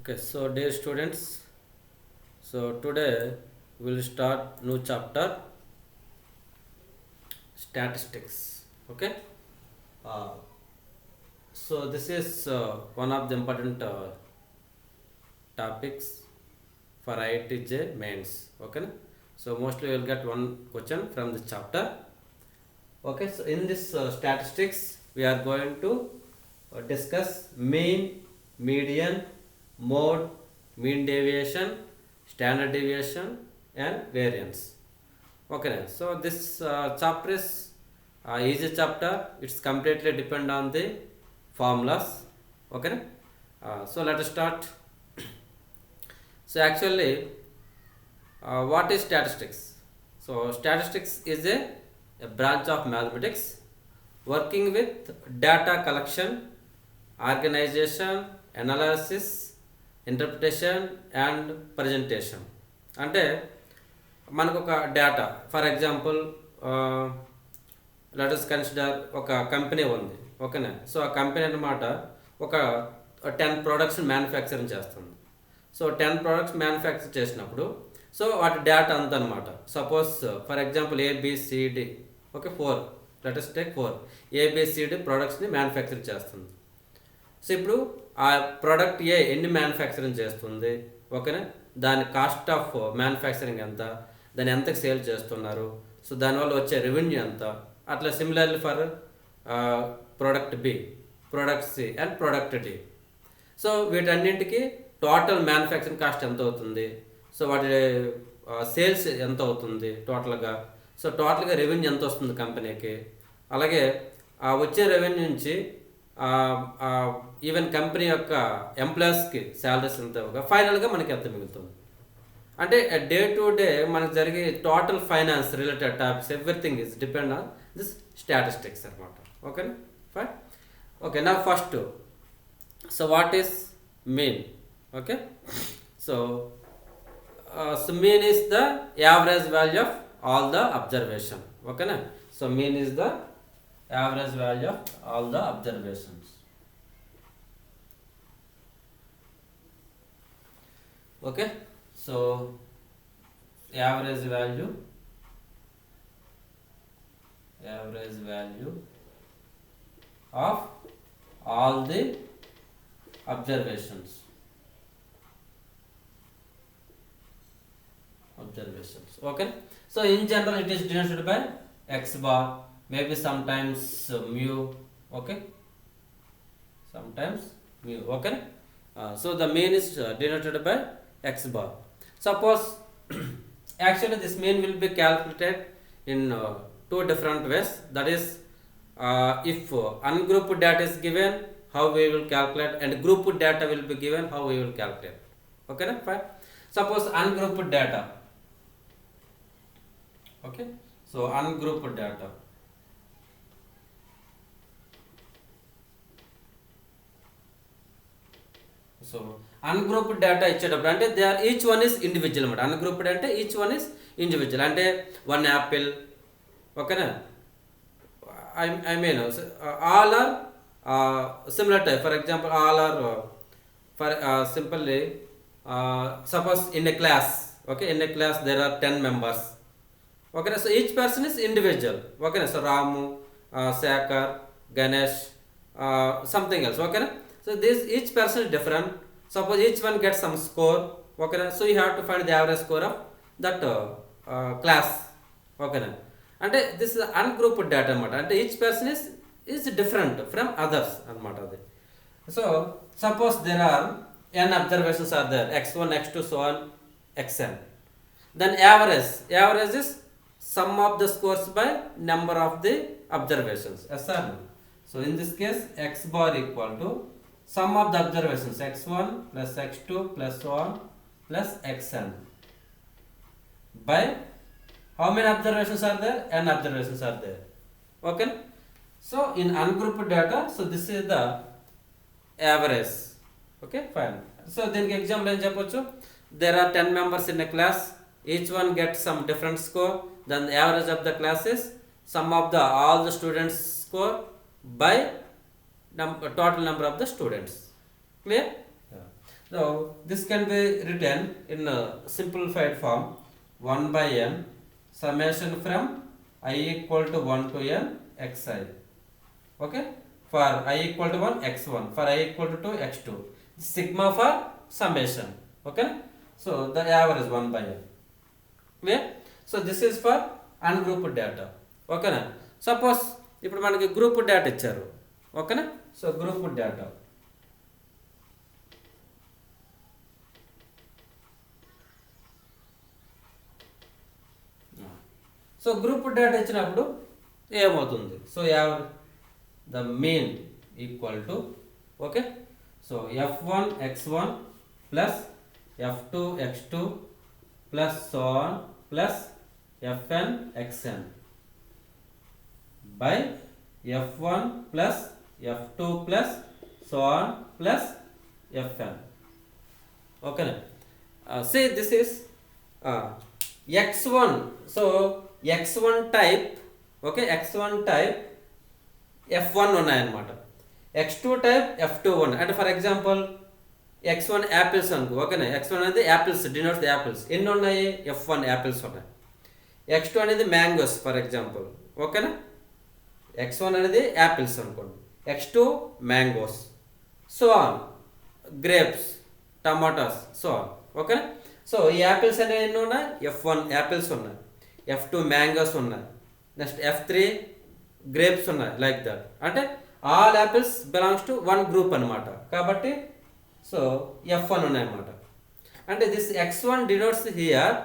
Okay, so dear students, so today we will start new chapter statistics. Okay, uh, so this is one of the important topics for IITJ mains. Okay, so mostly you will get one question from the chapter. Okay, so in this statistics we are going to discuss mean, median, mode, mean deviation, standard deviation, and variance. Okay, so this chapter is easy chapter. It's completely depend on the formulas. Okay, so let us start. So actually, what is statistics? So statistics is a branch of mathematics working with data collection, organization, analysis, interpretation and presentation. అంటే మనకు ఒక data for example let's consider ఒక company ఉంది. ఓకేనా, so ఆ company అన్నమాట ఒక 10 products manufacturing చేస్తుంది. సో 10 ప్రోడక్ట్స్ మ్యానుఫ్యాక్చర్ చేసినప్పుడు సో వాటి డేటా అంత అనమాట. Suppose for example A B C D, okay 4, let's take 4 A B C D ప్రోడక్ట్స్ని మ్యానుఫ్యాక్చర్ చేస్తుంది. సో ఇప్పుడు ఆ ప్రోడక్ట్ ఏ ఎన్ని మ్యానుఫ్యాక్చరింగ్ చేస్తుంది, ఓకేనా, దాని కాస్ట్ ఆఫ్ మ్యానుఫ్యాక్చరింగ్ ఎంత, దాన్ని ఎంతకు సేల్ చేస్తున్నారు, సో దానివల్ల వచ్చే రెవెన్యూ ఎంత, అట్లా similarly for product B, product C and product D. So వీటన్నింటికి టోటల్ మ్యానుఫ్యాక్చరింగ్ కాస్ట్ ఎంత అవుతుంది, సో వాటి సేల్స్ ఎంత అవుతుంది టోటల్గా, సో టోటల్గా రెవెన్యూ ఎంత వస్తుంది కంపెనీకి, అలాగే ఆ వచ్చే రెవెన్యూ నుంచి ఈవెన్ కంపెనీ యొక్క ఎంప్లాయీస్కి శాలరీస్ ఎంత ఇవ్వగా ఫైనల్గా మనకి ఎంత మిగులుతుంది. అంటే డే టు డే మనకు జరిగే total finance related topics everything is depend on this statistics అనమాట. ఓకేనా, ఫైన్. ఓకే, నా first, so what is mean? Okay, so mean is the average value of all the observation. ఓకేనా, so mean is the average value of all the observations. Okay, so average value of all the observations. Okay, so in general it is denoted by x bar, maybe sometimes mu. Okay, sometimes mu. Okay, so the mean is denoted by x bar. Suppose actually this mean will be calculated in two different ways. That is, if ungrouped data is given, how we will calculate, and grouped data will be given, how we will calculate. Okay, fine. Suppose ungrouped data. Okay, so ungrouped data. So ungrouped data ఇచ్చేటప్పుడు అంటే they are each one is individual అనమాట. Ungrouped అంటే each one is individual, అంటే 1 apple. ఓకేనా, I mean all are similar type. For example all are for simply suppose in a class. Okay, in a class there are 10 members. ఓకేనా, so each person is individual. ఓకేనా, so Ramu, Shekhar, Ganesh, something else. ఓకేనా, so this each person is different. Suppose each one gets some score. Okay, so you have to find the average score of that class. Okay, అంటే this is ungrouped data అనమాట. అంటే each person is different from others అనమాట అది. So suppose there are n observations are there, x1 x2 so on xn. Then average is sum of the scores by number of the observations. Yes or no? So in this case x bar equal to sum of the observations x1 plus x2 plus so on plus xn by how many observations are there? N observations are there. Okay, so in ungrouped data, so this is the average. Okay, fine. So దీనికి example ఏం చెప్పొచ్చు? There are 10 members in a class, each one gets some different score, then the average of the class is sum of the all the students score by total number of the students. Clear? Yeah. So this can be written in a simplified form 1 by n summation from I equal to 1 to n xi. Okay, for I equal to 1 x1, for I equal to 2 x2, sigma for summation. Okay, so the average 1 by n. Clear? So this is for ungrouped data. Okay na? Suppose ఇప్పుడు మనకి group data ఇచ్చారు. ఓకేనా? So group data, so group data ఇచ్చినప్పుడు ఏమవుతుంది? So the mean equal to, okay, so f1 x1 plus f2 x2 plus so on plus fn xn by f1 plus f2 plus so on plus fn. Okay, say this is x1, so x1 type, okay, x1 type f1 ఉన్నాయన్నమాట, x2 type f2 ఉన్నాయి. అంటే for example x1 apples అనుకో. ఓకేనా? x1 అనేది apples, denotes the apples. ఎన్ని ఉన్నాయి? f1 apples ఉన్నాయి. x2 అనేది మ్యాంగోస్ ఫర్ ఎగ్జాంపుల్. ఓకేనా? x1 అనేది యాపిల్స్ అనుకోండి, x2 mangoes, so on grapes, tomatoes, so on. ఓకేనా? సో ఈ యాపిల్స్ అనేవి ఎన్ని ఉన్నాయి? f1 యాపిల్స్ ఉన్నాయి, f2 మ్యాంగోస్ ఉన్నాయి, నెక్స్ట్ f3 గ్రేప్స్ ఉన్నాయి, లైక్ దట్. అంటే all apples belongs to one group అనమాట. కాబట్టి సో f1 ఉన్నాయన్నమాట. అంటే this x1 denotes here,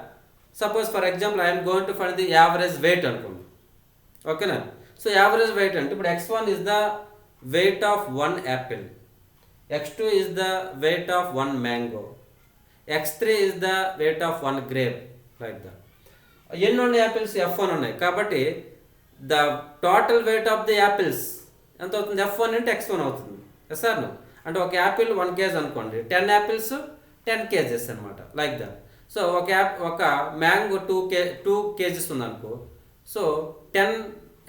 suppose for example I'm going to find the average wait అనుకోండి. ఓకేనా? సో యావరేజ్ వెయిట్ అంటే ఇప్పుడు x1 is the weight of one apple, x2 is the weight of one mango, x3 is the weight of one grape, like that. ఎన్ని ఉన్నాయి apples? f1 ఉన్నాయి. కాబట్టి the total weight of the apples ఎంత అవుతుంది? f1 into x1 అవుతుంది. Yes sir no? అంటే ఒక apple 1 kg అనుకోండి, 10 యాపిల్స్ 10 kgs అనమాట, లైక్ దట్. సో ఒక మ్యాంగో 2 kgs ఉందనుకో, so 10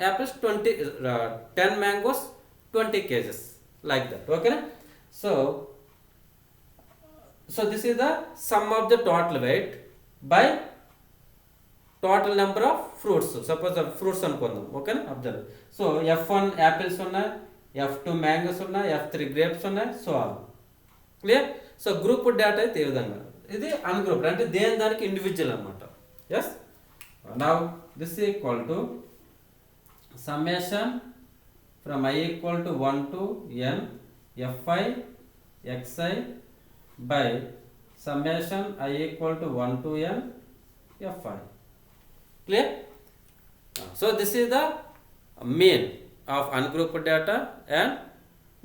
apples 20 10 mangoes 20 kgs, like that. Okay, so this is the sum of the total weight by total number of fruits. Suppose the fruits అనుకుందాం. ఓకేనా? Observe. So f1 apples ఉన్నాయి, f2 mangoes ఉన్నాయి, f3 grapes ఉన్నాయి, so on. Clear? So group data అయితే ఈ విధంగా. ఇది ungrouped అంటే దేని దానికి ఇండివిజువల్ అనమాట. Yes, now this equal to summation from I equal to 1 to n fi xi by summation I equal to 1 to n fi. Clear? So this is the mean of ungrouped data and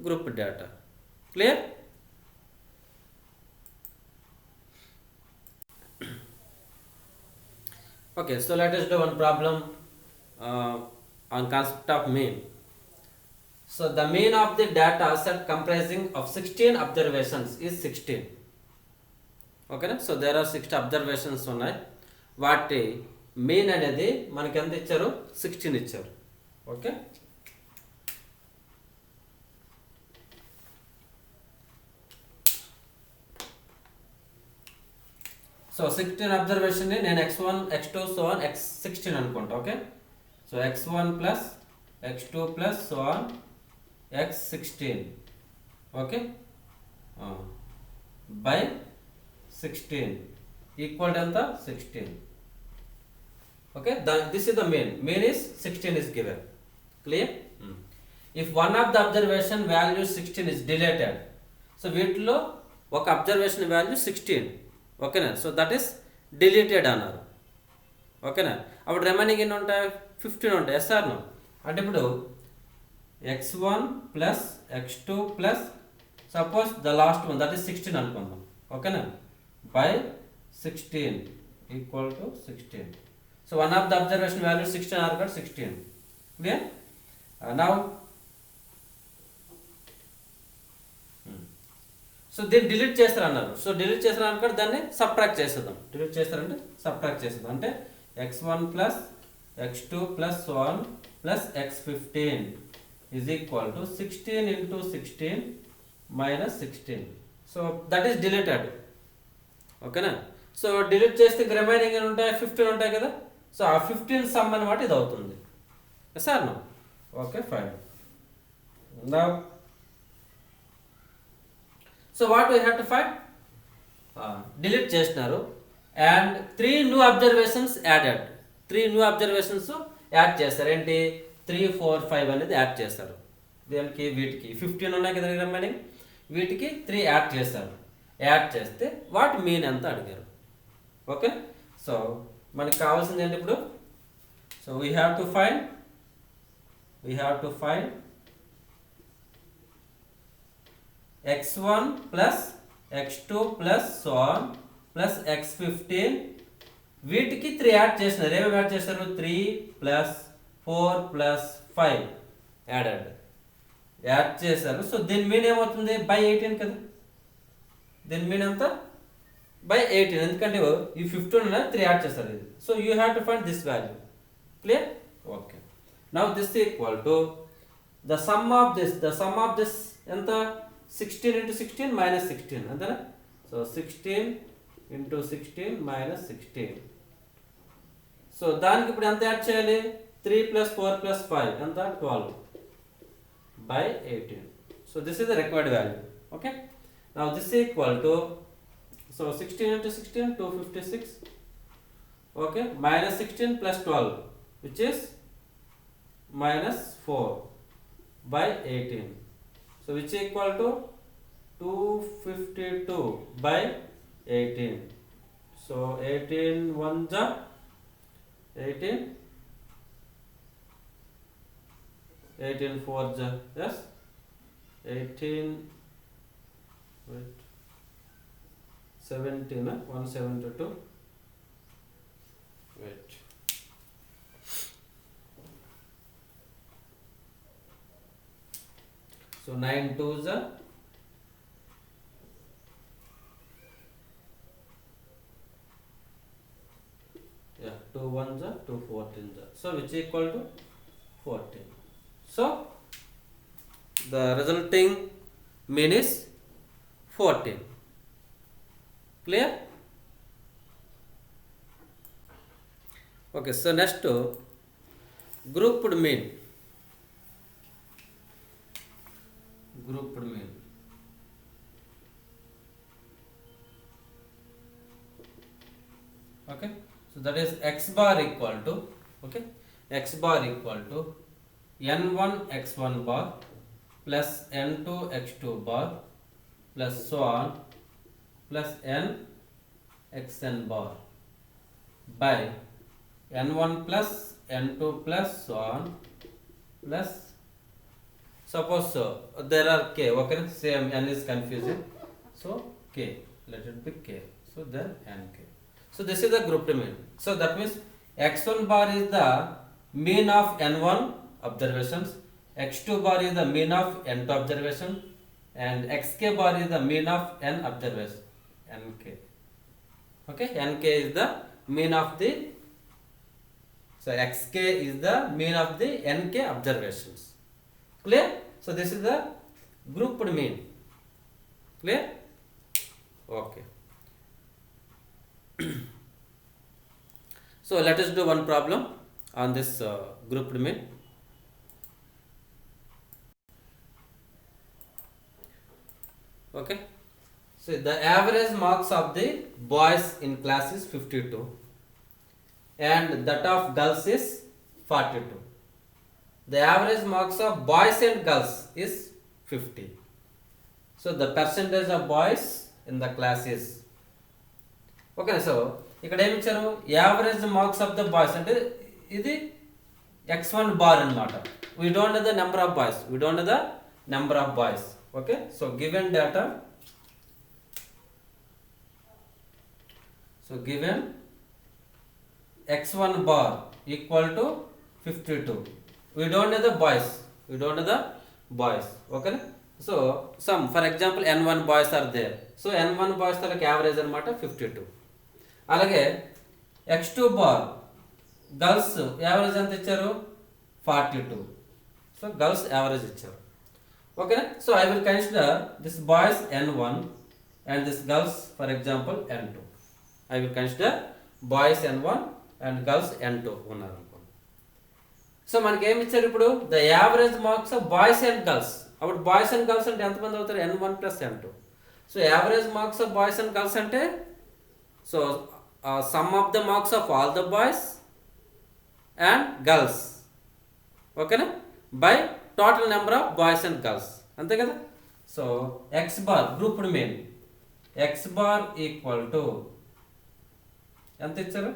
grouped data. Clear? Okay, so let us do one problem on concept of mean. So the mean of the data set comprising of 16 observations is 16. Okay, so there are 60 observations ఉన్నాయి. వాటి mean అనేది మనకి ఎంత ఇచ్చారు? 16 ఇచ్చారు. Okay, so 16 observation ని నేను x1 x2 so on x16 అనుకుంటా. Okay, so x1 plus x2 plus so on x16, okay, by 16 equal ఎంత? 16. Okay, this is the mean is 16 is given. Clear? If one of the observation value 16 is deleted, so వీటిలో ఒక observation value 16, ఓకేనా, so that is deleted అన్నారు. ఓకేనా, అప్పుడు remaining ఎన్ని ఉంటాయి? 15 ఉంటాయి. Yes or no? అంటే ఇప్పుడు x1 plus x2 plus suppose the last one that is 16 అనుకుందాం. ఓకేనా, by 16 equal to 16. So one of the observation value 16 or cut 16. Clear? Now so దీన్ని డిలీట్ చేస్తారు అన్నారు. సో డిలీట్ చేస్తారు అనుకుంటే దాన్ని సబ్ట్రాక్ట్ చేసేద్దాం. డిలీట్ చేస్తారంటే సబ్ట్రాక్ట్ చేసేద్దాం. అంటే x1 plus x2 plus so on plus x15 is equal to 16 into 16 minus 16. So that is deleted. ఓకేనా. సో డిలీట్ చేస్తే రిమైనింగ్ అని ఉంటాయి 15 ఉంటాయి కదా. సో ఆ 15 సమ్ అనమాట ఇది అవుతుంది. Sir no. Okay fine. Now so what we have to find, delete చేసినారు and 3 new observations added. 3 new observations add చేస్తారు. ఏంటి 3, 4, 5 అనేది యాడ్ చేస్తారు. దేనికి వీటికి 15 ఉన్నాయి కదా రిమైనింగ్, వీటికి 3 యాడ్ చేస్తారు. యాడ్ చేస్తే వాటి మీన్ ఎంత అడిగారు. ఓకే. సో మనకి కావాల్సింది ఏంటి ఇప్పుడు, so we have to find x1 plus x2 plus so on plus x15. వీటికి 3 యాడ్ చేసినారు. ఏమేమి యాడ్ చేస్తారు, 3 ప్లస్ 4 ప్లస్ 5 యాడ్ చేశారు. సో దీని మీన్ ఏమవుతుంది, బై 18 కదా. దీని మీన్ ఎంత, బై 18. ఎందుకంటే ఈ 15 అనేది 3 యాడ్ చేస్తారు ఇది. So you have to find this value. Clear. Okay. Now this equal to the sum of this ఎంత, 16 into 16 minus 16 అంతేనా. So 16 into 16 minus 16. సో దానికి ఇప్పుడు ఎంత యాడ్ చేయాలి, 3 plus 4 plus 5 ఎంత, 12 by 18. So this is the required value. Okay. Now this is equal to, so 16 into 16 256. Okay. Minus 16 plus 12 which is minus 4 by 18. So which is equal to 252 by 18. So 18 1 ja 18, 18 4 ja, yes, 18, wait, 17 172, wait, so 9 2 ja, yeah, 2 1 ja, 2 14 ja, so which equal to 14. So the resulting mean is 14. Clear. Okay. So next grouped mean. Okay. So that is x bar equal to, okay, x bar equal to n1 x1 bar plus n2 x2 bar plus so on plus n xn bar by n1 plus n2 plus so on plus, suppose so there are k, okay, same, n is confusing, so k, let it be k, so then nk. So this is the grouped mean. So that means x1 bar is the mean of n1 observations, x2 bar is the mean of n2 observation, and xk bar is the mean of n observation, nk. Okay, nk is the mean of the, so xk is the mean of the nk observations. Clear. So this is the grouped mean. Clear. Okay. So let us do one problem on this grouped mean. Okay. So the average marks of the boys in class is 52 and that of girls is 42. The average marks of boys and girls is 50. So the percentage of boys in the class is, okay. So ఇక్కడ ఏమి ఇచ్చారు, average marks of the boys అంటే ఇది x1 bar అన్నమాట. We don't know the number of boys, okay. So given data, so given x1 bar equal to 52. We don't know the boys, okay. So some for example n1 boys are there. So n1 boys తనకి average అనమాట 52. అలాగే x2 bar girls average ఎంత ఇచ్చారు, 42. So girls average ఇచ్చారు, ఓకేనా. So I will consider this boys n1 and this girls, for example, N2. I will consider boys N1 and girls N2 ఉన్నారు అనుకోండి. So మనకి ఏమి ఇచ్చారు ఇప్పుడు the average marks of boys and girls. అప్పుడు boys and girls అంటే ఎంతమంది అవుతారు? N1 plus N2. So average marks of boys and girls అంటే so sum of the marks of all the boys and girls, ఓకేనా, by total number of boys and girls, అంతే కదా. So X bar grouped mean X bar equal to ఎంత ఇచ్చారు?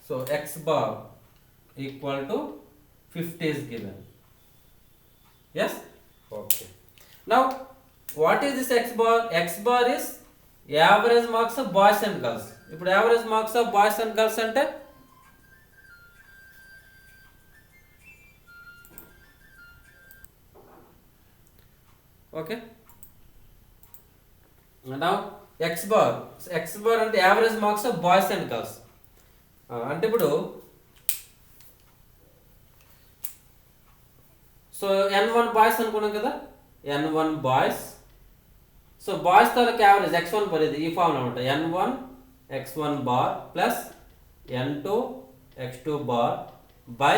So X bar equal to 50 is given. Yes? Okay. Now, what is this x bar? X bar is average marks of boys and girls. ఇప్పుడు average marks of boys and girls అంటే okay. Now x bar అంటే average marks of boys and girls. అంటే ఇప్పుడు so N1 boys అనుకున్నాం కదా, N1 boys. So boys తాలూకు average x1 పడేది ఈ ఫార్ములా అనమాట. N1 x1 bar plus N2 x2 bar by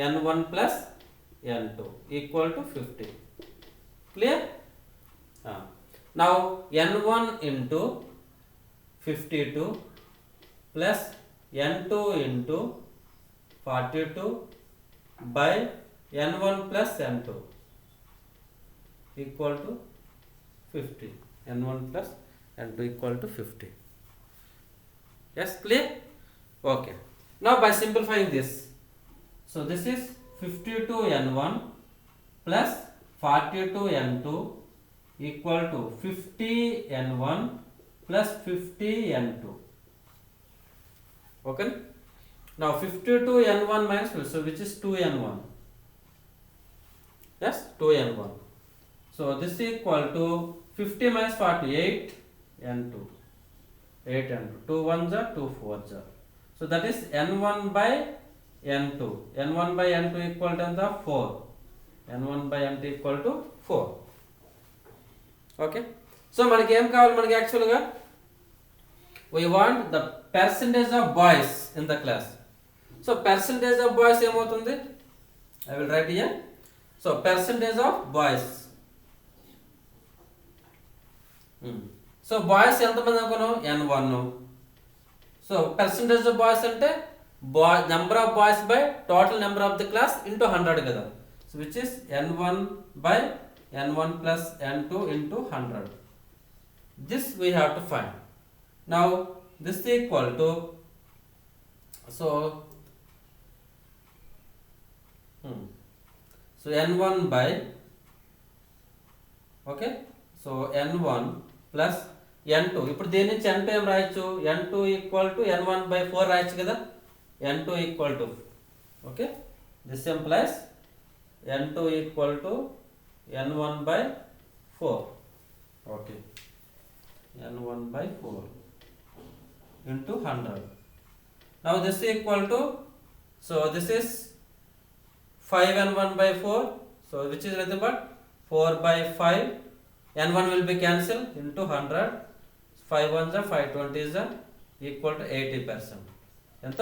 N1 plus N2 equal to 50. Clear? Now N1 into 52 plus N2 into 42 by N1 plus N2 equal to 50. N1 plus N2 equal to 50. Yes, clear? Okay. Now by simplifying this, so this is 52 N1 plus 42 N2 equal to 50 N1 plus 50 N2. Okay. Now 52 N1 minus 50, so which is 2 N1. Yes, 2N1. So this is equal to 50 minus 48 N2. 8 N2. 2 1s are 2 4s are. So that is N1 by N2. N1 by N2 equal to 4. N1 by N2 equal to 4. Okay. So మనకి ఏం కావాలి? మనకి యాక్చువల్గా we want the percentage of boys in the class. So percentage of boys ఏమవుతుంది? I will write here. So percentage of boys. So boys ఎంతమంది అనుకున్నాం? N1. So percentage of boys అంటే number of boys by total number of the class into 100 కదా. So which is N1 by N1 plus N2 into 100. This we have to find. Now this is equal to so N1 by okay, so N1 plus N2. ఇప్పుడు దీని నుంచి N2 ఏం రాయొచ్చు? N2 equal to N1 by 4 రాయొచ్చు కదా. N2 equal to okay, this employees N2 equal to N1 by 4. Okay, N1 by 4 into 100. Now this is equal to, so this is 5N1 by 4. So which is nothing but 4 by 5. N1 will be cancelled into 100. 5 1s are 5 20s are equal to 80%. ఎంత?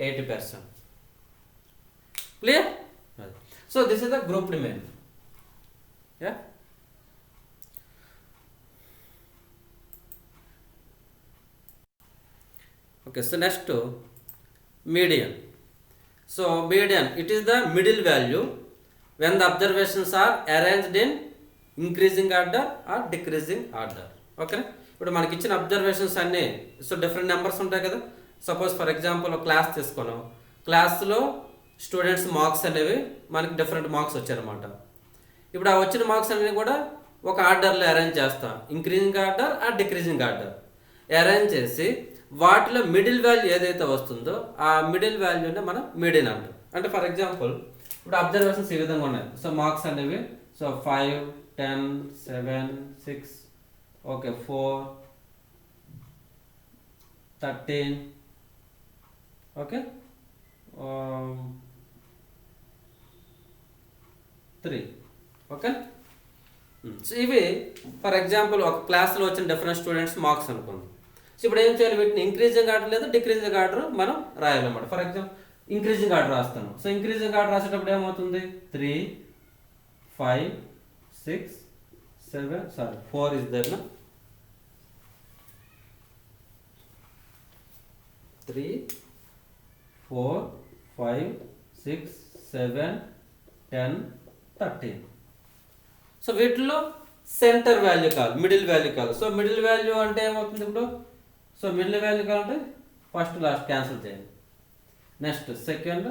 80%. Clear? So this is the grouped mean. Yeah. Okay, so next median. So median, it is the middle value when the observations are arranged in increasing order or decreasing order. Okay, ఇప్పుడు మనకి ఇచ్చిన observations అన్నీ so different numbers ఉంటాయి కదా. Suppose for example class తీసుకున్నాం, క్లాస్లో students marks అనేవి మనకి డిఫరెంట్ మార్క్స్ వచ్చాయన్నమాట. ఇప్పుడు ఆ వచ్చిన మార్క్స్ అనేవి కూడా ఒక ఆర్డర్లో అరేంజ్ చేస్తాం, ఇంక్రీజింగ్ ఆర్డర్ ఆ డిక్రీజింగ్ ఆర్డర్ అరేంజ్ చేసి వాటిలో మిడిల్ వాల్యూ ఏదైతే వస్తుందో ఆ మిడిల్ వాల్యూనే మనం మీడియన్ అంటాం. అంటే ఫర్ ఎగ్జాంపుల్ ఇప్పుడు అబ్జర్వేషన్స్ ఈ విధంగా ఉన్నాయి. సో మార్క్స్ అనేవి so 5 10 7 6 okay 4 13 okay 3 okay. So ఇవి ఫర్ ఎగ్జాంపుల్ ఒక క్లాస్లో వచ్చిన డిఫరెంట్ స్టూడెంట్స్ మార్క్స్ అనుకోండి. సో ఇప్పుడు ఏం చేయాలి, వీటిని ఇంక్రీజింగ్ ఆర్డర్ లేదా డిక్రీజింగ్ ఆర్డర్ మనం రాయాలన్నమాట. ఫర్ ఎగ్జాంపుల్ ఇంక్రీజింగ్ ఆర్డర్ రాస్తాను. సో ఇంక్రీజింగ్ ఆర్డర్ రాసేటప్పుడు ఏమవుతుంది, 3 5 6 7 4 ఇస్ దేర్ నా 3 4 5 6 7 10 13. సో వీటిలో సెంటర్ వాల్యూ కాదు, మిడిల్ వాల్యూ కాదు. సో మిడిల్ వాల్యూ అంటే ఏమవుతుంది ఇప్పుడు, సో మిడిల్ వాల్యూ కావాలంటే ఫస్ట్ లాస్ట్ క్యాన్సిల్ చేయండి. Next second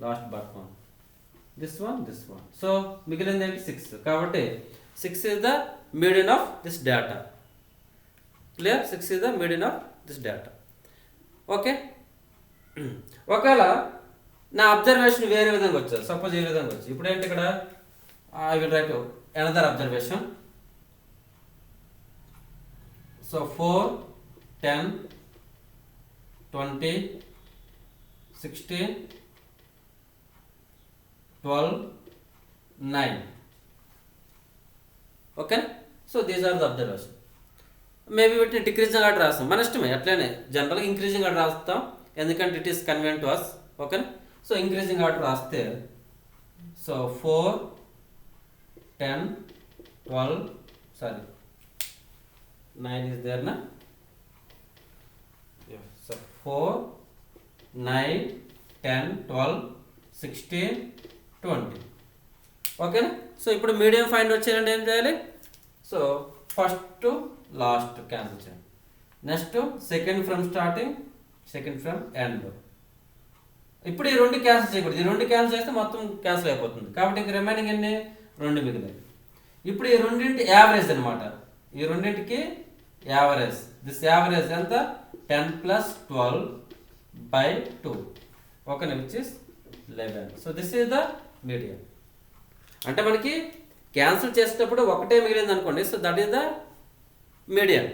last but one, this one. So మిగిలింది ఏంటి, 6. కాబట్టి 6 is the median of this data. Clear? 6 is the median of this data. Okay. ఒకవేళ నా అబ్జర్వేషన్ వేరే విధంగా వచ్చారు, సపోజ్ ఈ విధంగా వచ్చి, ఇప్పుడు ఏంటి ఇక్కడ I will write another observation. So 4 10 20 16 12 9. Okay. So these are the observation. Maybe వీటిని డిక్రీజింగ్ ఆర్డర్ రాస్తాం, మన ఇష్టమే. అట్లనే జనరల్గా ఇంక్రీజింగ్ ఆర్డర్ రాస్తాం, ఎందుకంటే it is convenient to us. Okay. So increasing order రాస్తే so 4 10 12 9 is there na. So 4 9 10 12 16 20. ఓకేనా. సో ఇప్పుడు మీడియం ఫైండ్ వచ్చేయాలంటే ఏం చేయాలి, so first to last cancel చేయండి. Next second from starting, second from end. ఇప్పుడు ఈ 2 క్యాన్సిల్ చేయకూడదు, ఈ 2 క్యాన్సిల్ చేస్తే మొత్తం క్యాన్సిల్ అయిపోతుంది. కాబట్టి ఇంక రిమైనింగ్ ఎన్ని, 2 మిగిలినాయి. ఇప్పుడు ఈ రెండింటి యావరేజ్ అనమాట, ఈ రెండింటికి యావరేజ్. దిస్ యావరేజ్ ఎంత, 10 + 12/2. Okay, which is 11. So this is the medium. అంటే మనకి క్యాన్సిల్ చేసేటప్పుడు ఒకటే మిగిలింది అనుకోండి, so that is the medium.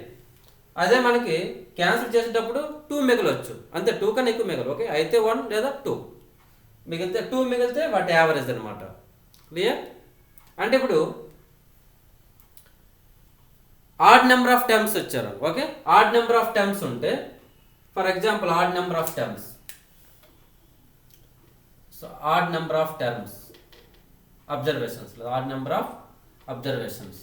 అదే మనకి క్యాన్సిల్ చేసేటప్పుడు 2 మిగలవచ్చు, అంతే. 2 కన్నా ఎక్కువ మిగలదు. ఓకే, అయితే 1 లేదా 2 మిగిలితే, 2 మిగిలితే వాటి యావరేజ్ అనమాట. క్లియర్? అంటే ఇప్పుడు ఆడ్ నెంబర్ ఆఫ్ టర్మ్స్ వచ్చారు. Okay, odd number of terms ఉంటే, for example odd number of terms, so odd number of terms observations, odd number of observations.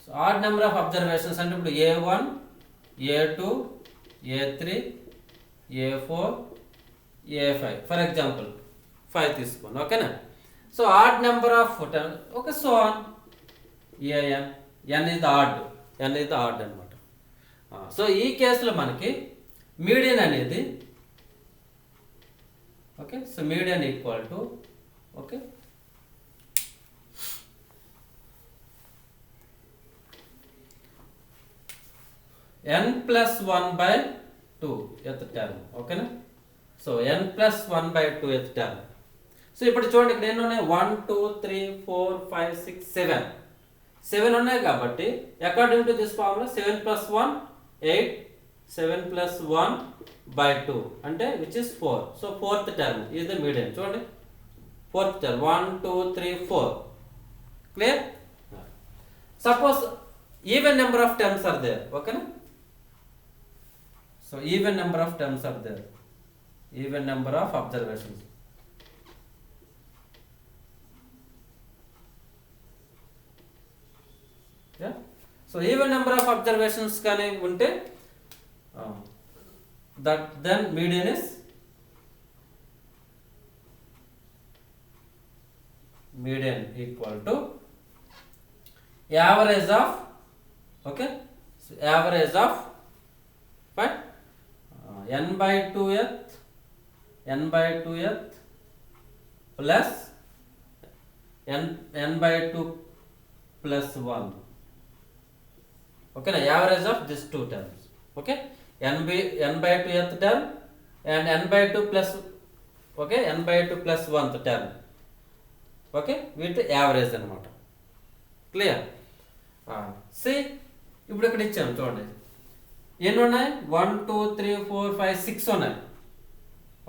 So odd number of observations అంటే ఇప్పుడు A1 A2 A3 A4 A5 for example 5 తీసుకోండి. ఓకేనా. So odd number of terms, okay, so on an, n is the odd, n is the odd అనమాట. So ఈ కేసులో మనకి median అనేది, okay, so median equal to, okay, n + 1/2 ఎత్ term. ఓకేనా. So n + 1/2 ఎత్ టర్మ్. సో ఇప్పుడు చూడండి, ఇక్కడ ఎన్ని ఉన్నాయి, 1 2 3 4 5 6 7 7 ఉన్నాయి. కాబట్టి అకార్డింగ్ టు దిస్ ఫార్ములా 7 + 1 8, 7 + 1/2 అంటే which is 4. So fourth term is the median. చూడండి, fourth term 1 2 3 4. Clear? Suppose even number of terms are there. ఓకేనా. So even number of terms are there, even number of observations. So even number of observations కానీ ఉంటే, that then median is median equal to average of, okay, average of n/2th plus n/2 + 1. ఓకేనా, average of this 2 terms. Okay, n/2th term and n/2 plus, okay, n/2 + 1th term. Okay, వీటి average అనమాట. Clear? C ఇప్పుడు ఇక్కడ ఇచ్చాము చూడండి, ఎన్ని ఉన్నాయి, 1 2 3 4 5 6 ఉన్నాయి.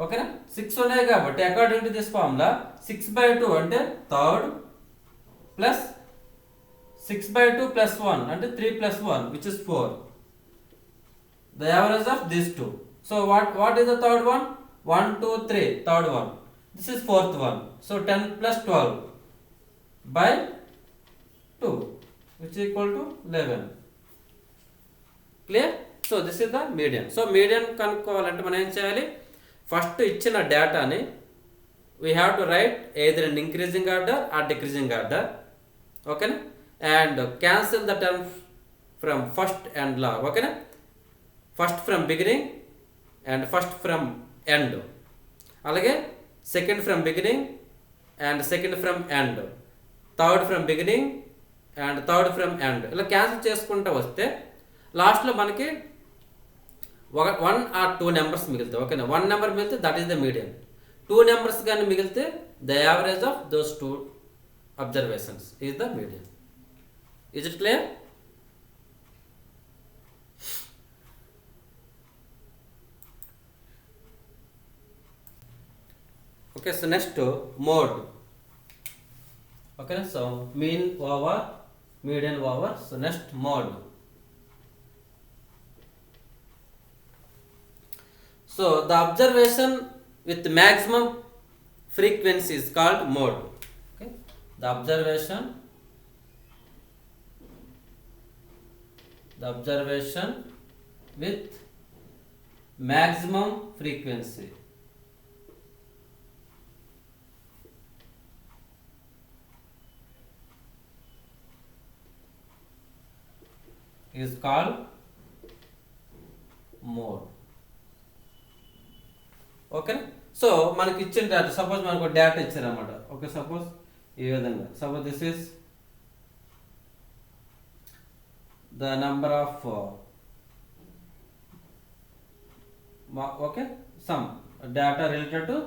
ఓకేనా 6 ఉన్నాయి కాబట్టి అకార్డింగ్ టు దిస్ ఫార్ములా 6/2 అంటే థర్డ్ ప్లస్ 6/2 plus 1 అంటే 3 plus 1 which is 4. The average of these two. So what is the third one? 1, 2, 3, third one. This is fourth one. So 10 plus 12 by 2 which is equal to 11. Clear? So this is the median. So median కనుక్కోవాలంటే మనం ఏం చేయాలి? First ఇచ్చిన డేటాని we have to write either in increasing order or decreasing order. Okay? And cancel the terms from first and log. Okay? First from beginning and first from end. అలాగే second from beginning and second from end, third from beginning and third from end, ఇలా cancel చేసుకుంటూ వస్తే లాస్ట్లో మనకి 1 or 2 numbers మిగులుతాయి. ఓకేనా 1 number మిగిలితే that is the median. 2 numbers కానీ మిగిలితే the average of those 2 observations is the median. Is it clear? Okay, so next mode. Okay, so mean over median over. So next mode. So the observation with maximum frequency is called mode. Okay, the observation with maximum frequency is called mode. Okay, so మనకి ఇచ్చిన data, suppose మనకు data ఇచ్చారన్నమాట. Okay, suppose ఈ విధంగా, suppose this is the number of okay some data related to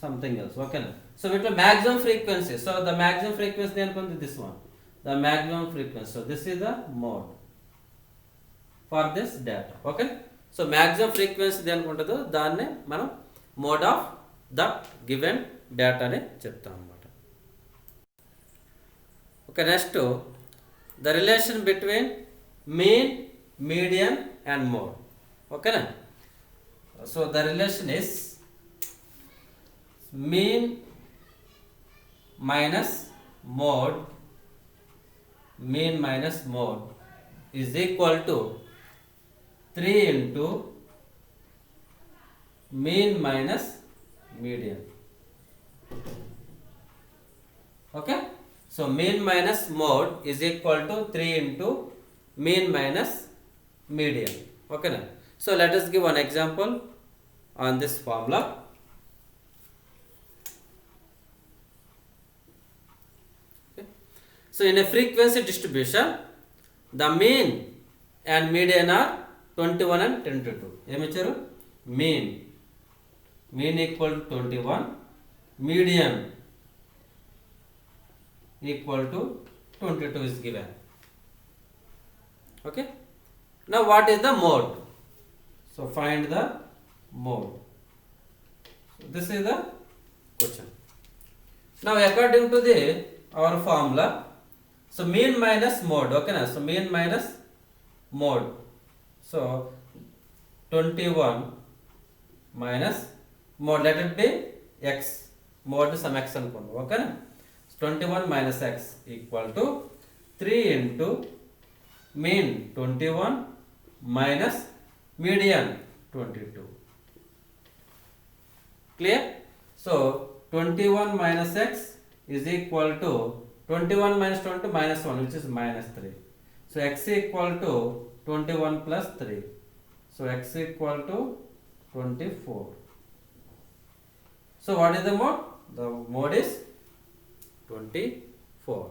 something else. ఓకేనా, so వీటిలో maximum frequency. So the maximum frequency అనుకుంది this one, the maximum frequency. So this is the mode for this data. Okay, so maximum frequency దేనికి ఉంటుందో దాన్నే మనం mode of the given data అని చెప్తాం అన్నమాట. Okay, next the relation between mean, median and mode. Okay na? So the relation is mean minus mode is equal to 3 into mean minus median. Okay, so mean minus mode is equal to 3 into mean minus median. Okay now, so let us give one example on this formula. So in a frequency distribution, the mean and median are 21 and 10 to 2. ఏమి ఇచ్చారు? mean equal to 21, median equal to 22 is given. Okay, now what is the mode? So find the mode. So this is the question. Now according to the our formula, so mean minus mode. Okay na, so mean minus mode. So 21 minus mode, let it be x, mode some x అనుకోండి. Okay నా, 21 minus x equal to 3 into mean 21 minus median 22. Clear? So 21 minus x is equal to 21 minus 20 minus 1 which is minus 3. So x equal to 21 plus 3. So x equal to 24. So what is the mode? The mode is 24.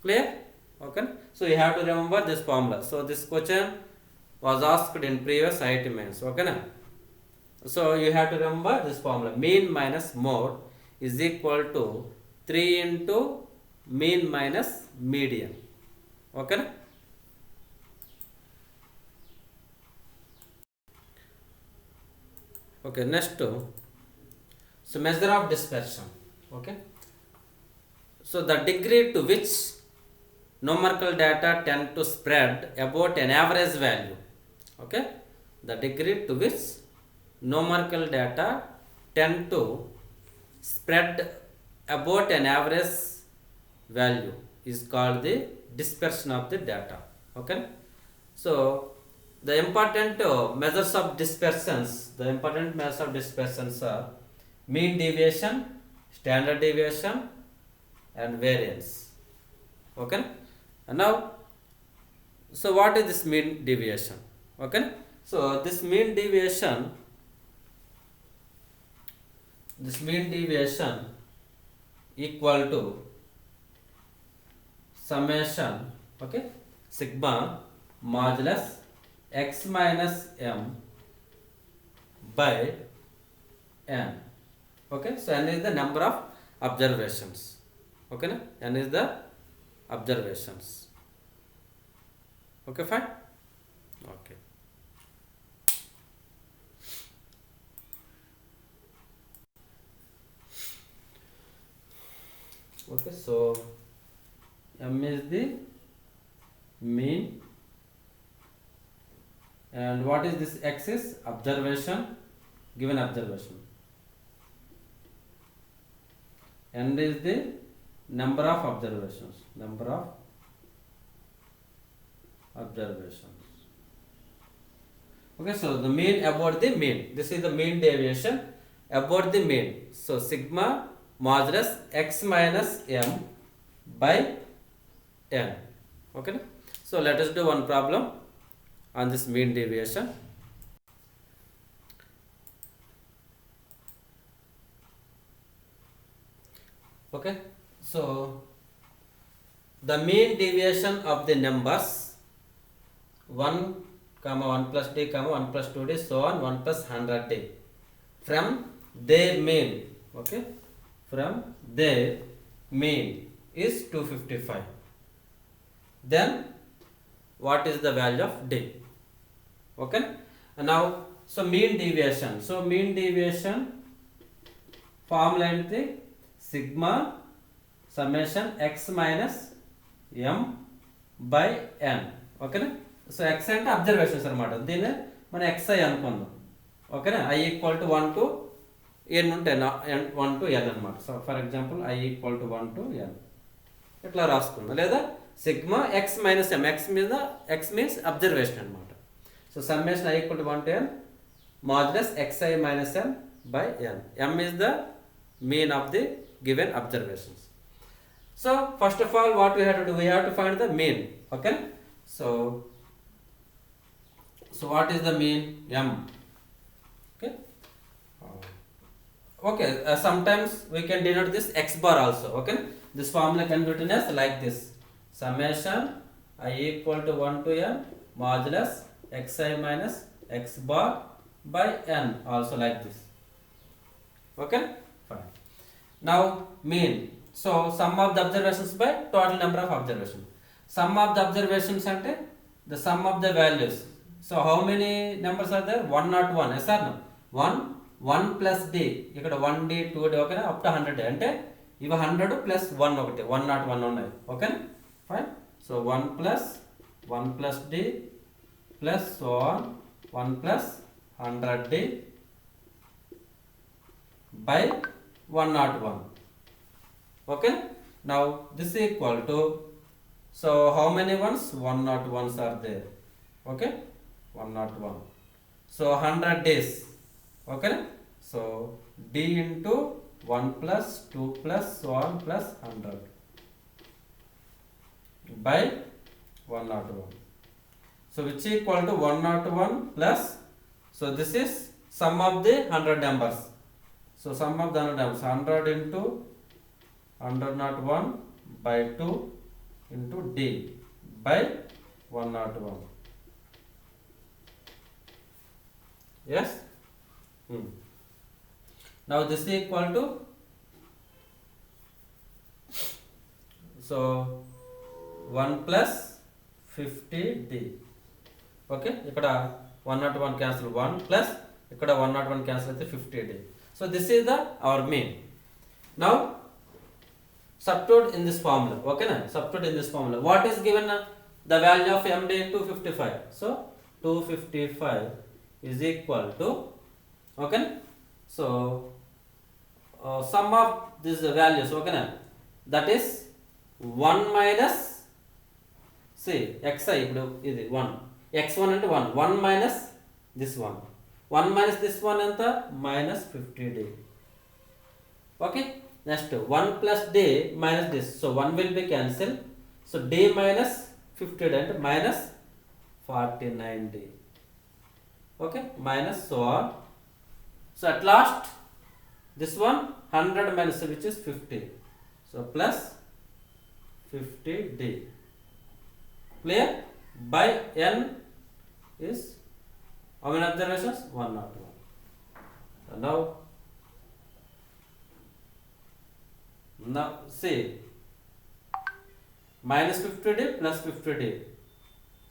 Clear? Okay. So you have to remember this formula. So this question was asked in previous IIT mains. Okay na? So you have to remember this formula. Mean minus mode is equal to 3 into mean minus median. Okay na? Okay, next, so measure of dispersion. Okay, so the degree to which numerical data tend to spread about an average value. Okay, the degree to which numerical data tend to spread about an average value is called the dispersion of the data. Okay, so the important measures of dispersions, are mean deviation, standard deviation, and variance. Okay, and now, so what is this mean deviation? Okay, so this mean deviation equal to summation, okay, sigma modulus x minus m by n. Okay, so n is the number of observations. Okay, na? N is the observations. Okay, fine. Okay. Okay, so m is the mean, and what is this x is observation, given observation. N is the number of observations. Okay, so the mean about the mean. This is the mean deviation about the mean. So sigma modulus x minus m by n. Okay. So let us do one problem on this mean deviation. Okay, so the mean deviation of the numbers 1, 1 plus d, 1 plus 2d, so on 1 plus 100d from their mean. Okay, from their mean is 255. Then what is the value of d? Okay, and now, so mean deviation. So mean deviation formula is sigma summation x minus m by n. Okay, so x అంటే observations అనమాట. దీన్ని మనం xi అనుకుందాం. ఓకేనా, i equal to 1 to n ఉంటే 1 to n అనమాట. So for example i equal to 1 to n ఇట్లా రాసుకుందాం. లేదా sigma x minus m, x మీద x మీన్స్ అబ్జర్వేషన్ అనమాట. So summation i equal to 1 to n modulus xi minus m by n. m is the mean of the given observations. So first of all, what we have to do, we have to find the mean. Okay, so what is the mean? M. Okay, okay, sometimes we can denote this x bar also. Okay, this formula can be written as like this: summation I equal to 1 to n modulus xi minus x bar by n, also like this. Okay, fine. Now mean, so sum of the observations by total number of observations. Sum of the observations ante the sum of the values. So how many numbers are there? 101. Yes or no? 1 plus d, ikkada 1d 2d, okay, up to 100d ante iva 100 plus 1 okati 101 unnai. Okay, fine. So 1 plus d plus so on 1 plus 100d by 101. Okay, now this is equal to, so how many ones? 101s are there. Okay, 101. So 100 days. Okay, so d into 1 plus 2 plus so on plus 100 by 101. So which is equal to 101 plus, so this is sum of the 100 numbers. So sum of the 100 numbers, 100 into 101 by 2 into d by 101. Yes. Now this is equal to, so 1 plus 50d. Okay, ikkada 101 cancel, 1 plus ఇక్కడ 101 cancel అయితే 50D. So this is the our mean. Now substitute in this formula. Okay na? Substitute in this formula. What is given? The value of MD into 55. So 255 is equal to, okay, so sum of these values, okay na, that is 1 minus, see xi ఇప్పుడు ఇది 1, x1 అంటే 1 minus this one, 1 minus this one ఎంత minus 50D. Okay, next 1 plus d minus this, so 1 will be cancelled, so d minus 50D అంటే minus 49D. Okay, minus so on. So at last this one 100 minus which is 50, so plus 50D. Clear? By n is how many observations? 101. So now see minus 50D plus 50D.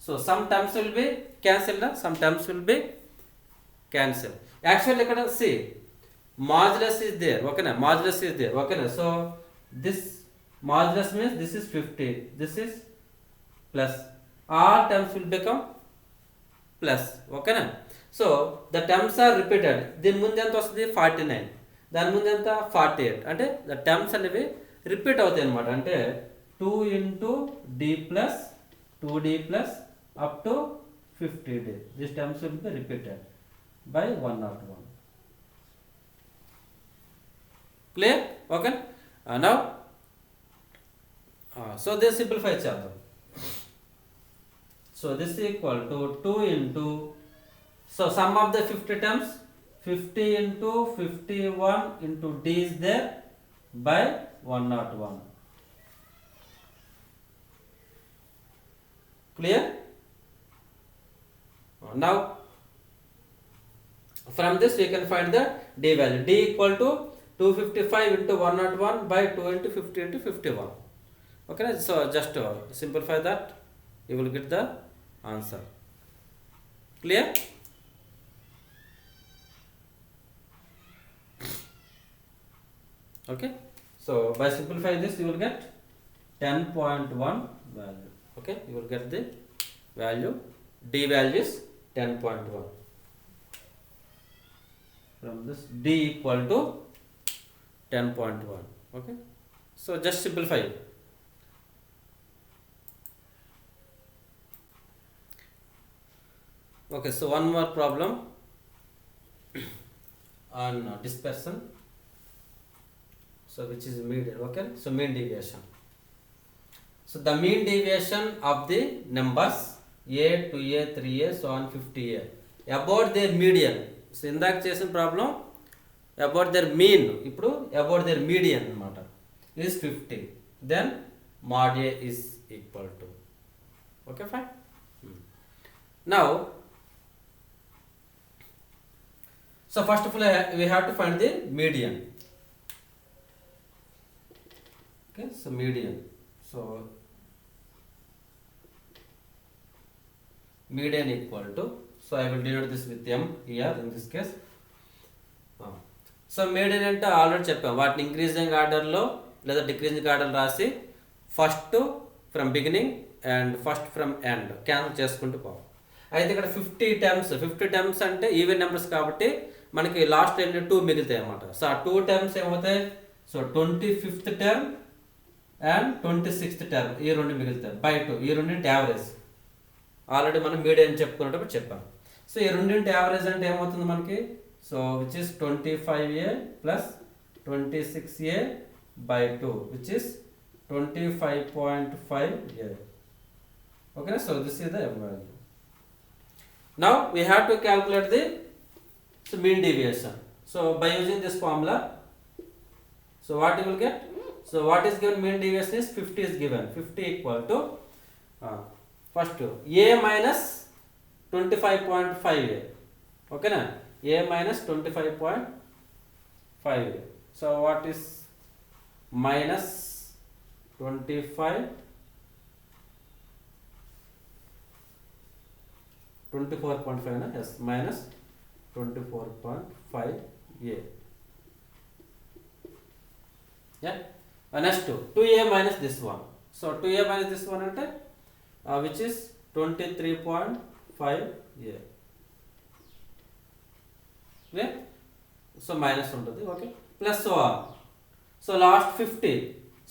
So some terms will be cancelled, some terms will be cancelled. Actually ikkada see modulus is there, okay na, modulus is there, okay na. So this modulus means this is 50, this is plus, all terms will become plus, okay na. So the terms are repeated. దీని ముందు ఎంత వస్తుంది 49, దాని ముందు ఎంత 48, అంటే the terms అనేవి repeat అవుతాయి అన్నమాట. అంటే 2 into d plus 2d plus up to 50D. These terms will be repeated by 101. Clear? Okay. Now so this simplify చేద్దాం. So this is equal to 2 into, so sum of the 50 terms 50 into 51 into d is there by 101. Clear? Now from this we can find the d value. D equal to 255 into 101 by 2 into 50 into 51. Okay, so just simplify that, you will get the answer. Clear? Okay, so by simplifying this you will get 10.1 value. Okay, you will get the value, d value is 10.1. From this d equal to 10.1. Okay, so just simplify it. Okay, so one more problem on dispersion, so which is median. Okay, so mean deviation. So the mean deviation of the numbers a, 2a, 3a, so on 50a about their median. So ఇందాక చేసిన problem about their mean, ఇప్పుడు about their median అన్నమాట, is 50, then mod a is equal to, okay, fine. Now so first of all we have to find the median. Okay, so median, so median equal to, so I will denote this with m here in this case. So median అంటే already చెప్పాం, వాటిని increasing ఆర్డర్లో లేదా decreasing order రాసి first from beginning and first from end cancel చేసుకుంటూ పోవాలి. అయితే ఇక్కడ 50 టర్మ్స్ అంటే ఈవెన్ నెంబర్స్ కాబట్టి మనకి లాస్ట్ ఏంటి 2 మిగులుతాయి అన్నమాట. సో ఆ 2 టర్మ్స్ ఏమవుతాయి, so 25th term and 26th term, ఈ రెండు మిగులుతాయి బై 2, ఈ రెండింటి యావరేజ్ ఆల్రెడీ మనం మీడియన్ చెప్పుకున్నప్పుడు చెప్పాం. సో ఈ రెండింటి యావరేజ్ అంటే ఏమవుతుంది మనకి, so which is 25a plus 26a by 2 which is 25.5a. Okay, so this is the m value. Now we have to calculate the mean deviation. So by using this formula, so what you will get, so what is given mean deviation is 50 is given, 50 equal to first a minus 25.5a. Okay na, a minus 25.5a. So what is minus 24.5 na, yes, minus 24.5 a. Yeah. Next 2a minus this one. So 2a minus this one ante which is 23.5 a. Yeah. So minus ఉంటుంది. Okay. Plus so on. So last 50.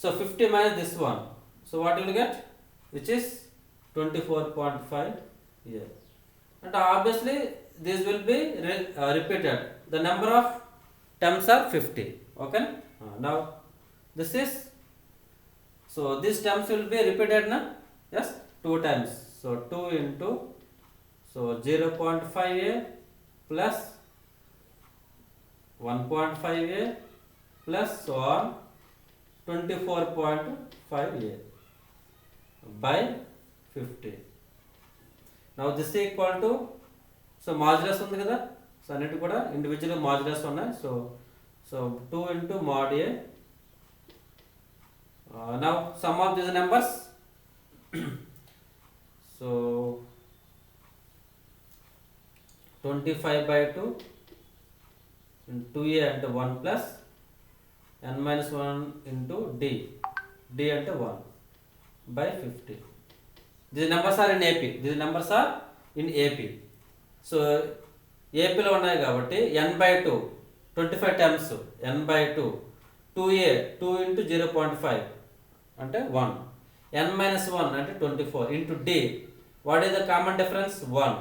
So 50 minus this one. So what you will get? Which is 24.5 here. And obviously this will be repeated. The number of terms are 50. Okay. Now this is, so these terms will be repeated now. Yes, 2 times. So 2 into, so 0.5a plus 1.5a plus so on 24.5a by 50. Now this is equal to, so modulus ఉంది కదా, so అన్నిటి కూడా individual modulus ఉన్నాయి. So 2 into mod a. Now sum of these numbers. So 25/2 into 2a అంటే 1 plus n minus 1 into d అంటే 1 by 50. These numbers are in AP. These numbers are in AP. So AP లో ఉన్నాయి కాబట్టి n/2 25 times n/2 2a 2 into 0.5 అంటే 1, n minus 1 అంటే 24 into d. What is the common difference? 1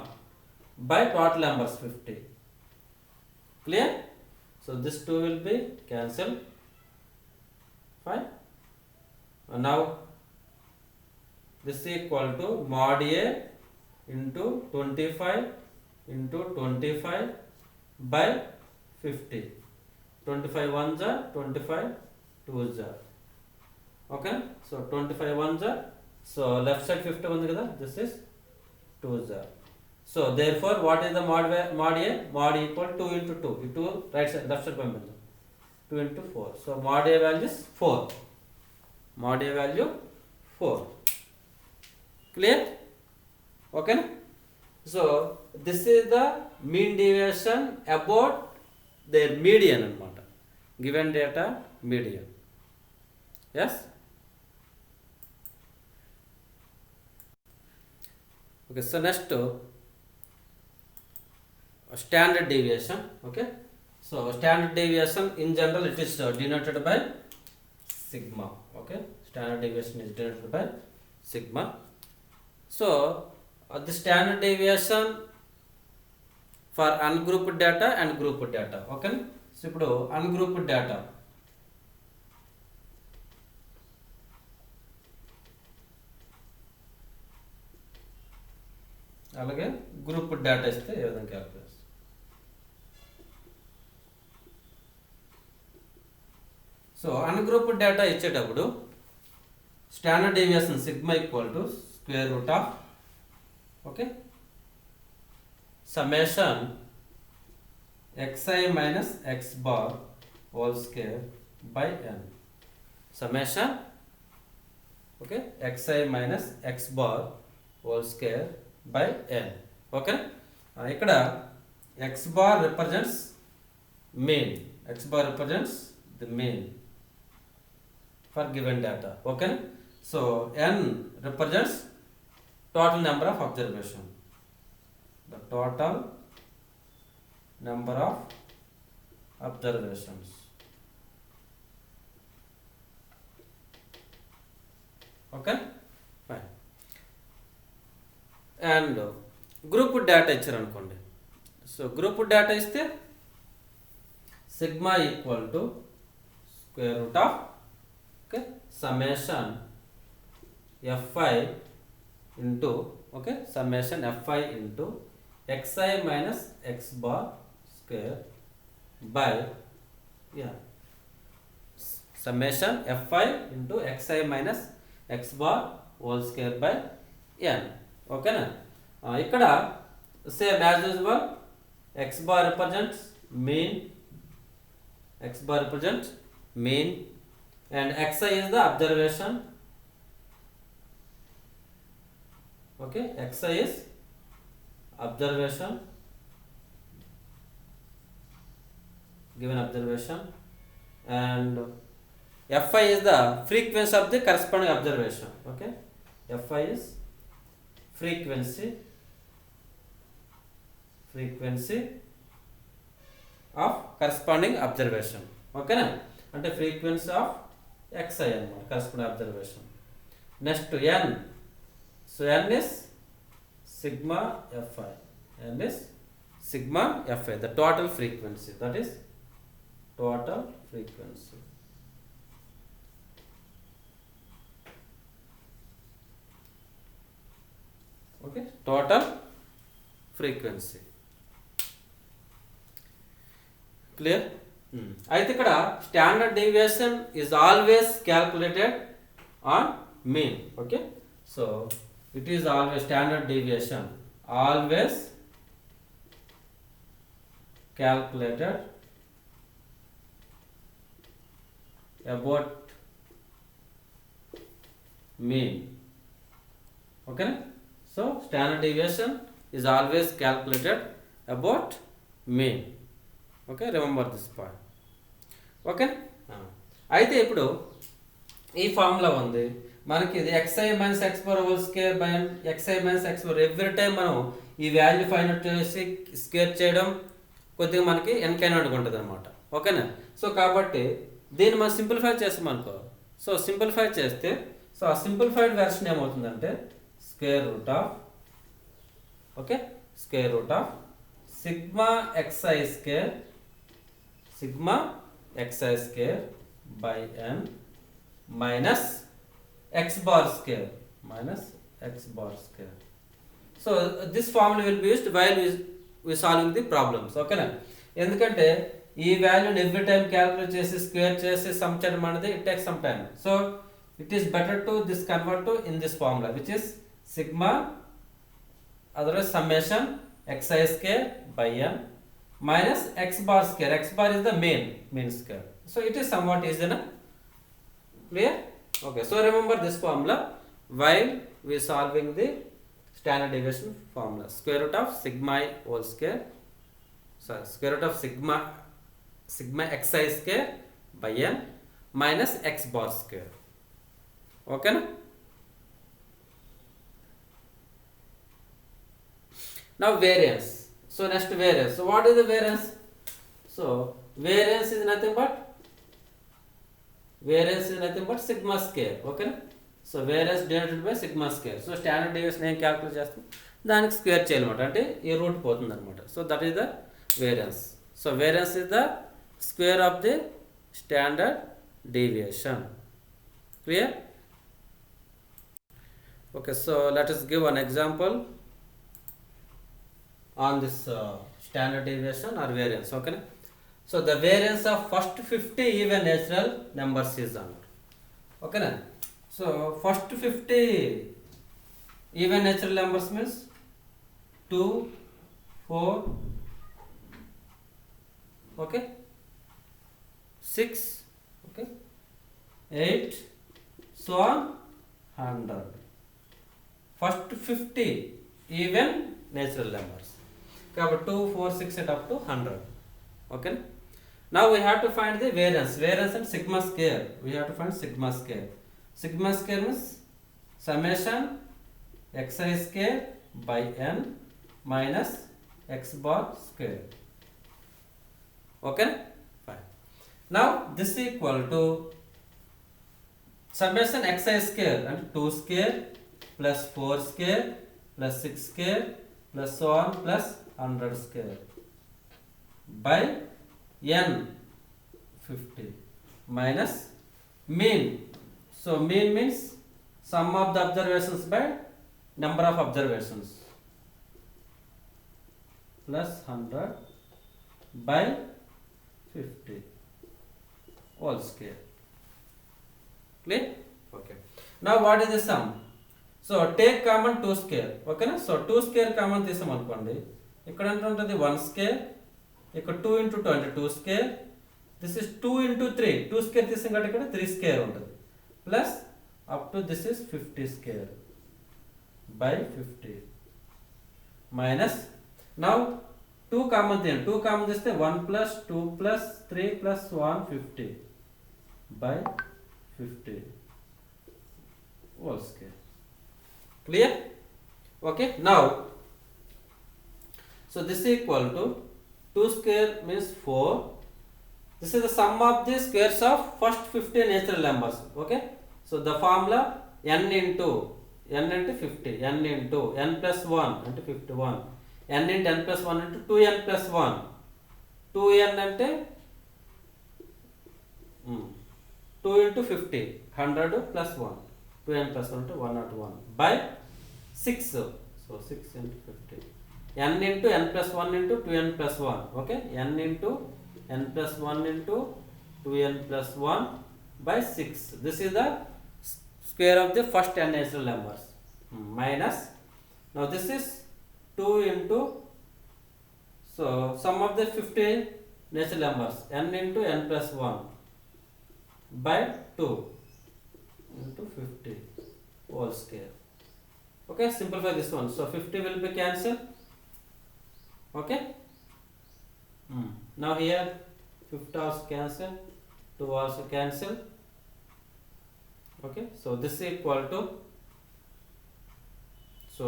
by total numbers 50. Clear? So this 2 will be cancelled. Fine. Now this is equal to mod a into 25 into 25 by 50. 25 ones are 25 twos are. Okay. So 25 ones are, so left side 50 ఉంది కదా, this is twos are. So therefore what is the mod a? Mod equal 2 into 2. 2 right side left side పంపించాం. 2 into 4. So mod a value is 4. Mod a value 4. Clear? Okay. So this is the mean deviation about their median అనమాట. Given data median. Yes. Okay. So next standard deviation. Okay. So standard deviation in general it is denoted by sigma. Okay. Standard deviation is denoted by sigma. So the standard deviation for ungrouped data and grouped data. Okay. So ఇప్పుడు ungrouped data, అలాగే grouped data ఇస్తే ఏ విధంగా calculate. So ungrouped data ఇచ్చేటప్పుడు standard deviation sigma equal to square root of, okay, summation xi minus x bar whole square by n. Summation, okay, xi minus x bar whole square by n. Okay. ఇక్కడ x bar represents mean. X bar represents the mean for given data. Okay. So n represents total number of observation. The total number of observations. Okay, fine. And group data ఇచ్చారు అనుకోండి. So group data ఇస్తే sigma equal to square root of, okay, summation fi into, okay, summation fi into xi minus x bar square by, yeah, summation fi into xi minus x bar whole square by n. Okay na. ఇక్కడ same as usual, x bar represents mean, x bar represents mean, and xi is the observation. Okay, xi is observation given observation, and Fi is the frequency of the corresponding observation. Okay, Fi is frequency of corresponding observation. Okay na, అంటే frequency of xi అన్నమాట corresponding observation. Next to n, so n is sigma Fi, n is sigma Fi, the total frequency, that is total frequency. Okay, total frequency. Clear? అయితే ఇక్కడ standard deviation is always calculated on mean. Okay, so it is always standard deviation always calculated about mean. ఓకేనా, so standard deviation is always calculated about mean. Okay, remember this point. Okay, అయితే ఇప్పుడు ఈ formula ఉంది మనకి, ఇది xi minus x power whole square by xi minus x power. Every time మనం ఈ value find out చేసి స్క్వేర్ చేయడం కొద్దిగా మనకి ఎన్కైనాట్గా ఉంటుంది అనమాట. ఓకేనా, సో కాబట్టి దీన్ని మనం సింప్లిఫై చేస్తాం అనుకో. సో సింప్లిఫై చేస్తే, సో ఆ సింప్లిఫైడ్ వెర్షన్ ఏమవుతుందంటే square root of, okay, square root of sigma xi square by n minus x bar square. So this formula will be used while we solving the problems. Okay na, ఎందుకంటే ఈ వాల్యూని every time calculate చేసి square చేసి some చేయడం అనేది it takes some time. So it is better to this convert to in this formula which is sigma otherwise summation xi square by n minus x bar square. X bar is the mean square. So it is somewhat easy na. Clear? Okay, so remember this formula while we solving the standard deviation formula. Square root of sigma I whole square, sorry, square root of sigma xi square by n minus x bar square. Okay na? Now variance. So next variance. So what is the variance? So variance is nothing but sigma square. Okay na? So variance denoted by sigma square. So standard deviation ఏం calculate చేస్తాం, దానికి square చేయాలన్నమాట, అంటే ఈ route పోతుంది అనమాట. So that is the variance. So variance is the square of the standard deviation. Clear? Okay, so let us give an example on this standard deviation or variance. Okay, so the variance of first 50 even natural numbers is on. Okay na, so first 50 even natural numbers means 2, 4, okay, 6, okay, 8, so on 100. First 50 even natural numbers. కాబట్టి 2, 4, 6 and up to 100. Okay, now we have to find the variance and sigma square. We have to find sigma square. Sigma square means summation xi square by n minus x bar square. Okay, fine. Now this is equal to summation xi square and 2 square plus 4 square plus 6 square plus so on plus 100 square by n 50 minus mean. So mean means sum of the observations by number of observations plus 100 by 50 whole square. Clear? Okay, now what is the sum? So take common 2 square. Okay na, so 2 square common తీసాం అనుకోండి, ఇక్కడ ఎంత ఉంటుంది 1 square, ఇక్కడ 2 into 22 square, this is 2 into 3, 2 square తీసాం కాబట్టి ఇక్కడ 3 square ఉంటుంది, plus up to this is 50 square by 50 minus, now 2 common తీయండి, 2 కామన్ తీస్తే 1 plus 2 plus 3 plus 1 50 by 50 whole square. Clear? Okay, now so this is equal to 2 square means 4. This is the sum of the squares of first 50 natural numbers. Okay, so the formula n into 50, n into n plus 1 into 51, n into n plus 1 into 2n plus 1, 2n అంటే 2 into 50, 100 plus 1, 2n plus 1 into 101 by 6. So 6 into 50, n into n plus 1 into 2n plus 1. Okay, n into n plus 1 into 2n plus 1 by 6. This is the square of the first n natural numbers. Minus, now this is 2 into, so sum of the 50 natural numbers, n into n plus 1 by 2 into 50 whole square. Okay, simplify this one. So 50 will be cancelled. Okay, now here 50 also cancel, 2 also cancel. Okay, so this is equal to, so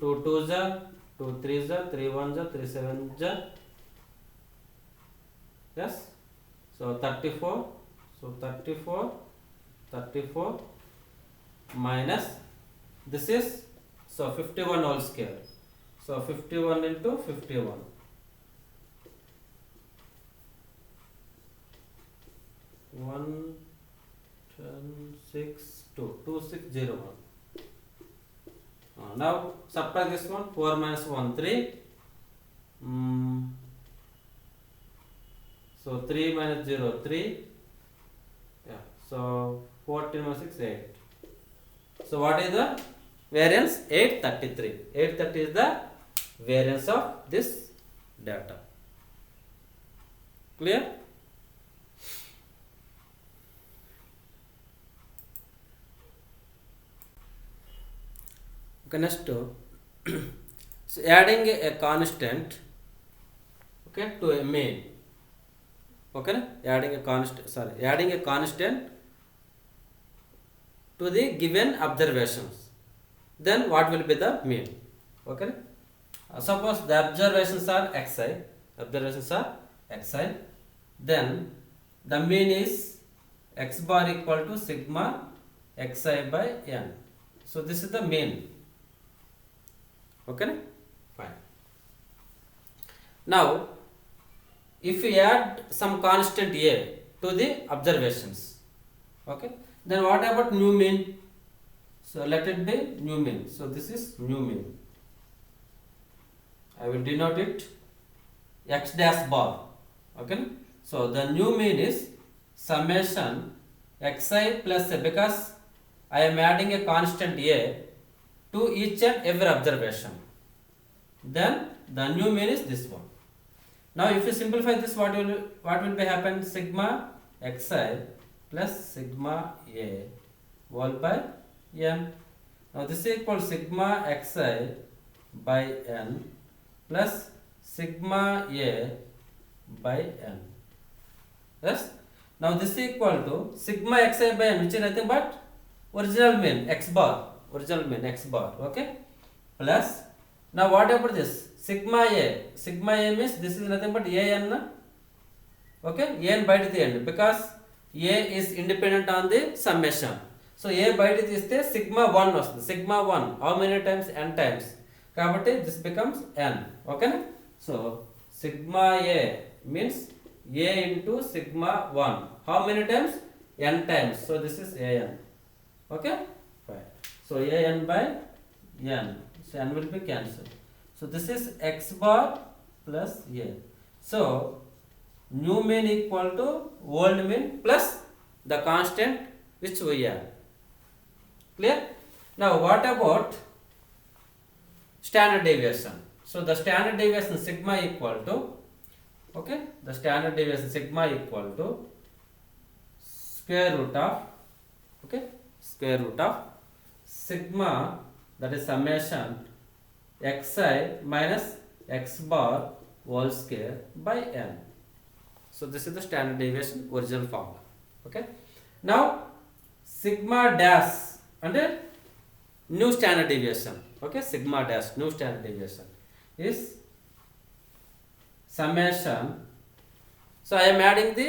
2 2s are 2 3s are 3 1s are 3 7s are, yes, so 34, so 34 minus this is, so 51 whole square, so 51 into 51, 1 10 6 2 2601. Now subtract this one, 4 minus 1 3, so 3 minus 0 3, yeah, so 14 minus 6 8. So what is the variance? 833. 830 is the variance of this data. Clear? Okay, next, so adding a constant, okay, to a mean. Okay, adding a constant to the given observations, then what will be the mean? Okay, suppose the observations are xi, then the mean is x bar equal to sigma xi by n. So this is the mean. Okay, fine. Now if we add some constant a to the observations, okay, then what about new mean? So let it be new mean. So this is new mean. I will denote it x dash bar. Okay, so the new mean is summation xi plus a, because I am adding a constant a to each and every observation. Then the new mean is this one. Now if you simplify this, what will be happen? Sigma xi plus sigma a whole by n. Now this is equal to sigma xi by n plus sigma a by n. Yes. Now this is equal to sigma xi by n, which is nothing but original mean x bar. Okay, plus, now what about this sigma a means this is nothing but a n. Okay, a n బయట తీయండి, because a is independent on the summation. So a బయట తీస్తే sigma 1 వస్తుంది. Sigma 1 how many times? n times. కాబట్టి this becomes n. Okay, so sigma a means a into sigma 1 how many times? n times. So this is a n. Okay, fine. So a n by n, so n will be cancelled. So this is x bar plus a. So new mean equal to old mean plus the constant which we have. Clear? Now what about standard deviation? So the standard deviation sigma equal to, okay, the standard deviation sigma equal to square root of, okay, square root of sigma, that is summation xi minus x bar whole square by n. So this is the standard deviation original formula. Okay. Now sigma dash under new standard deviation. Okay, sigma dash new standard deviation is summation. So I am adding the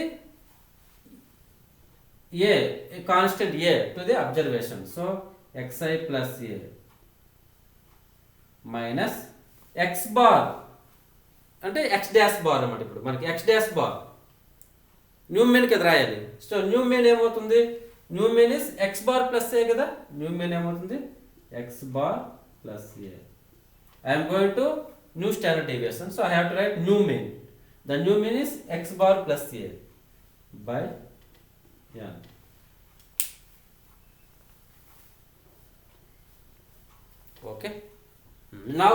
a constant a to the observation. So xi plus a minus x bar అంటే x dash bar అన్నమాట. ఇప్పుడు మనకి x dash bar new mean కి రాయాలి. So new mean ఏమవుతుంది, new mean is x bar plus a కదా. New mean ఏమవుతుంది x bar plus a. I am going to new standard deviation, so I have to write new mean. The new mean is x bar plus a by n. Okay. Now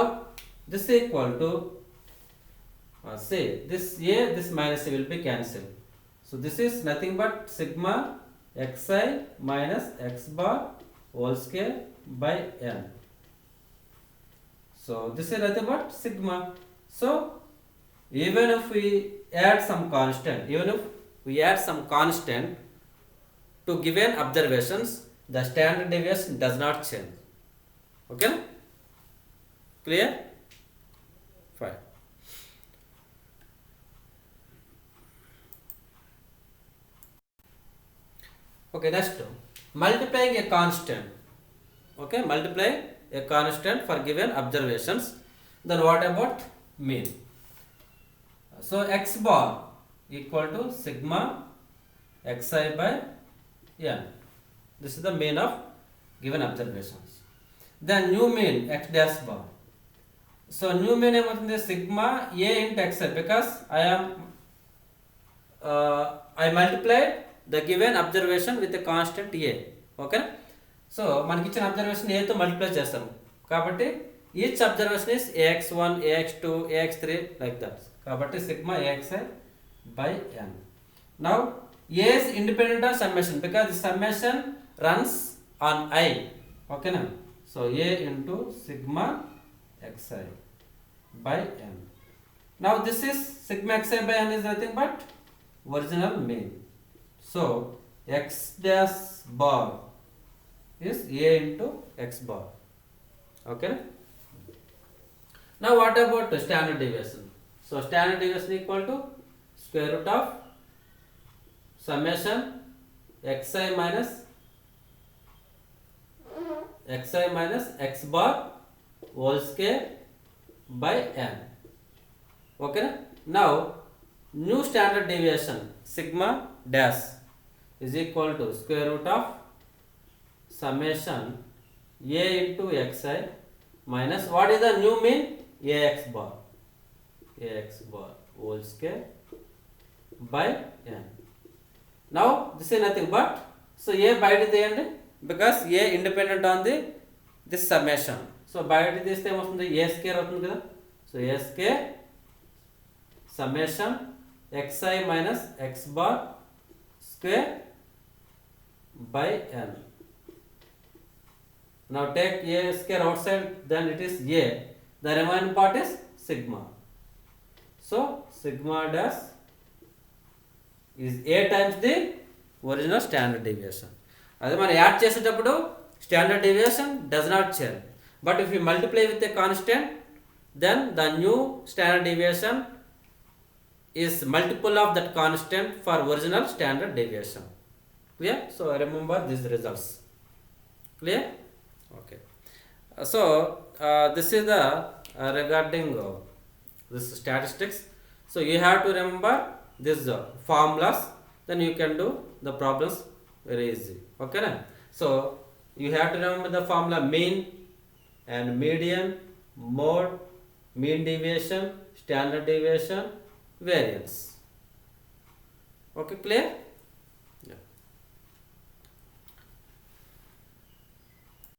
this is equal to say this a, this minus a will be cancelled. So this is nothing but sigma xi minus x bar whole square by n. So this is nothing but sigma. So even if we add some constant, to given observations, the standard deviation does not change. Okay? Clear? Fine. Okay, next multiplying a constant. Okay, multiplying a constant for given observations. Then what about mean? So x bar equal to sigma xi by n. This is the mean of given observations. Then new mean x dash bar. So new mean ఏమవుతుంది sigma a into xi, because I multiplied the given observation with a constant a. Okay. So మనకి ఇచ్చిన observation ఏతో multiply చేస్తాము కాబట్టి each observation is ax1 ax2 ax3 like that. కాబట్టి sigma axi by n. Now a is independent of summation because the summation runs on I. Okay na. So a into sigma xi by n. Now this is sigma xi by n is nothing but original mean. So x dash bar is a into x bar. Okay. Now what about standard deviation? So standard deviation equal to square root of summation xi minus x bar whole square by n. Okay. Now new standard deviation sigma dash is equal to square root of summation a into xi minus what is the new mean ax bar whole square by n. Now this is nothing but, so a బయట తీయండి because a independent on this summation. So బయట తీస్తే ఏమవుతుంది a square అవుతుంది కదా. So a square summation xi minus x bar square by n. Now take a square outside, then it is a. The remaining part is sigma. So sigma dash is a times the original standard deviation. అదే మనం add చేసేటప్పుడు standard deviation does not change. But if you multiply with a constant, then the new standard deviation is multiple of that constant for original standard deviation. Clear? So remember these results. Clear? Okay. So this is the regarding this statistics. So you have to remember this formulas, then you can do the problems very easy. Okay na? So you have to remember the formula mean and median, mode, mean deviation, standard deviation, variance. Okay, clear?